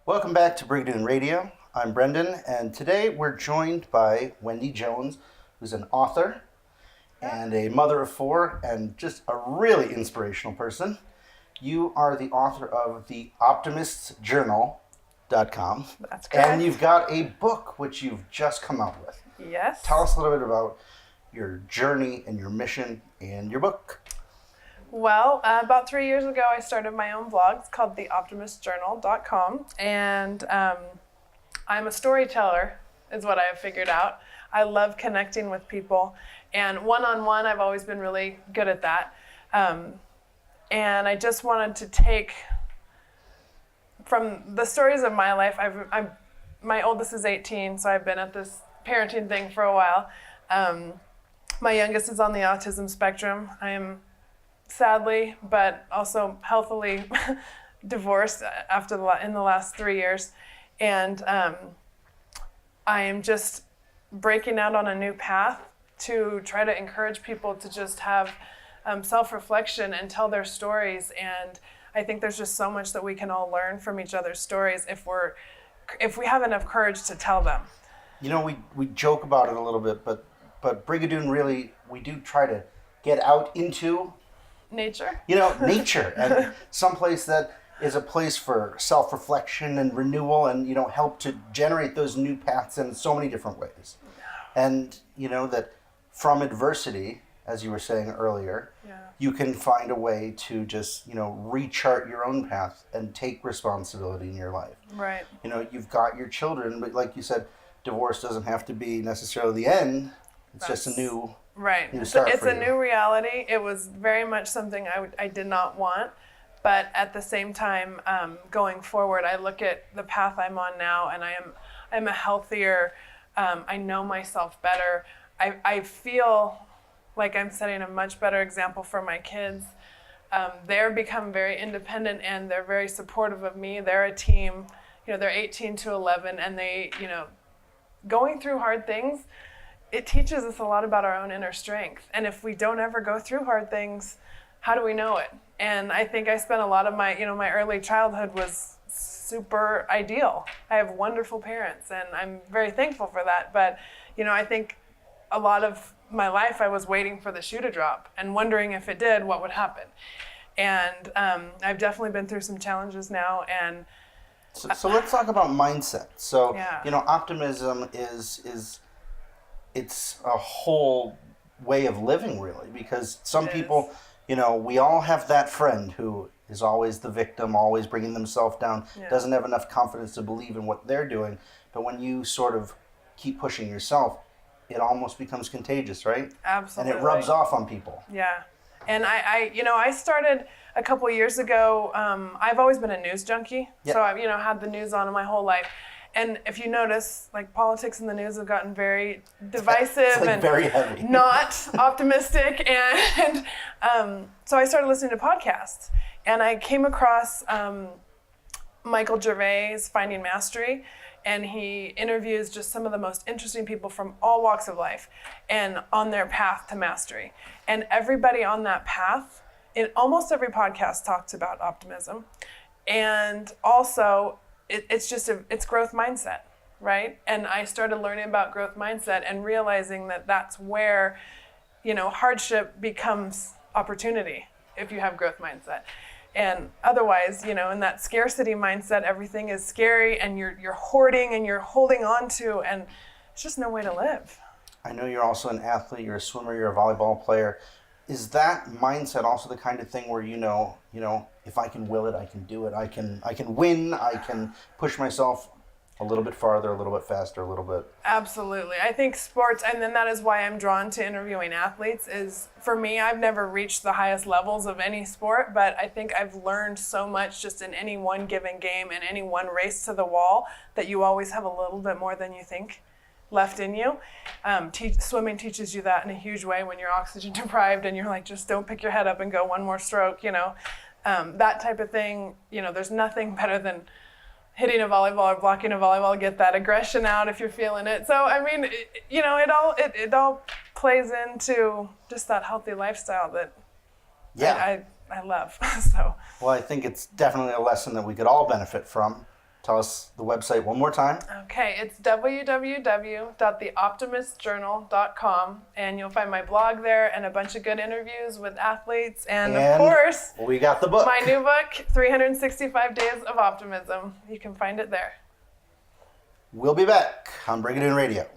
Welcome back to Brigadoon Radio. I'm Brendan, and today we're joined by Wendy Jones, who's an author and a mother of four, and just a really inspirational person. You are the author of the Optimists Journal.com. That's correct. And you've got a book which you've just come out with. Yes. Tell us a little bit about your journey and your mission and your book. Well, about 3 years ago, I started my own blog. It's called the Optimistjournal.com. And I'm a storyteller, is what I have figured out. I love connecting with people. And one-on-one, I've always been really good at that. And I just wanted to take from the stories of my life. My oldest is 18, so I've been at this parenting thing for a while. My youngest is on the autism spectrum. I am sadly, but also healthily divorced in the last 3 years. And I am just breaking out on a new path to try to encourage people to just have self-reflection and tell their stories. And I think there's just so much that we can all learn from each other's stories if we have enough courage to tell them. You know, we joke about it a little bit, but Brigadoon really, we do try to get out into nature, nature, and someplace that is a place for self-reflection and renewal, and help to generate those new paths in so many different ways. And that from adversity, as you were saying earlier, you can find a way to just rechart your own path and take responsibility in your life. Right. You've got your children, but like you said, divorce doesn't have to be necessarily the end. It's just a new start. It's a new reality. It was very much something I did not want, but at the same time, going forward, I look at the path I'm on now, and I'm a healthier. I know myself better. I feel like I'm setting a much better example for my kids. They're become very independent, and they're very supportive of me. They're a team. They're 18 to 11, and they, going through hard things, it teaches us a lot about our own inner strength. And if we don't ever go through hard things, how do we know it? And I think I spent a lot of my early childhood was super ideal. I have wonderful parents, and I'm very thankful for that. But, I think a lot of my life I was waiting for the shoe to drop and wondering if it did, what would happen. And I've definitely been through some challenges now. And so let's talk about mindset. So, Yeah. Optimism is it's a whole way of living, really, because some people, we all have that friend who is always the victim, always bringing themselves down, doesn't have enough confidence to believe in what they're doing. But when you sort of keep pushing yourself, it almost becomes contagious, right? Absolutely. And it rubs off on people. Yeah. And I started a couple years ago. I've always been a news junkie. Yep. So I've, had the news on my whole life. And if you notice, politics and the news have gotten very divisive and very heavy. Not optimistic. And so I started listening to podcasts. And I came across Michael Gervais' Finding Mastery. And he interviews just some of the most interesting people from all walks of life and on their path to mastery. And everybody on that path, in almost every podcast, talks about optimism. And also, it's growth mindset, right? And I started learning about growth mindset and realizing that that's where, hardship becomes opportunity if you have growth mindset. And otherwise, in that scarcity mindset, everything is scary and you're hoarding and you're holding on to, and it's just no way to live. I know you're also an athlete, you're a swimmer, you're a volleyball player. Is that mindset also the kind of thing where if I can will it, I can do it, I can win, I can push myself a little bit farther, a little bit faster, a little bit? Absolutely. I think sports, and then that is why I'm drawn to interviewing athletes, is for me, I've never reached the highest levels of any sport, but I think I've learned so much just in any one given game and any one race to the wall that you always have a little bit more than you think left in you. Swimming teaches you that in a huge way when you're oxygen deprived and you're like, just don't pick your head up and go one more stroke, that type of thing. There's nothing better than hitting a volleyball or blocking a volleyball, get that aggression out if you're feeling it. So, it all plays into just that healthy lifestyle that I love. So. Well, I think it's definitely a lesson that we could all benefit from. Tell us the website one more time. Okay, it's www.theoptimistjournal.com, and you'll find my blog there and a bunch of good interviews with athletes, and of course, we got the book. my new book, 365 Days of Optimism. You can find it there. We'll be back on Brigadoon Radio.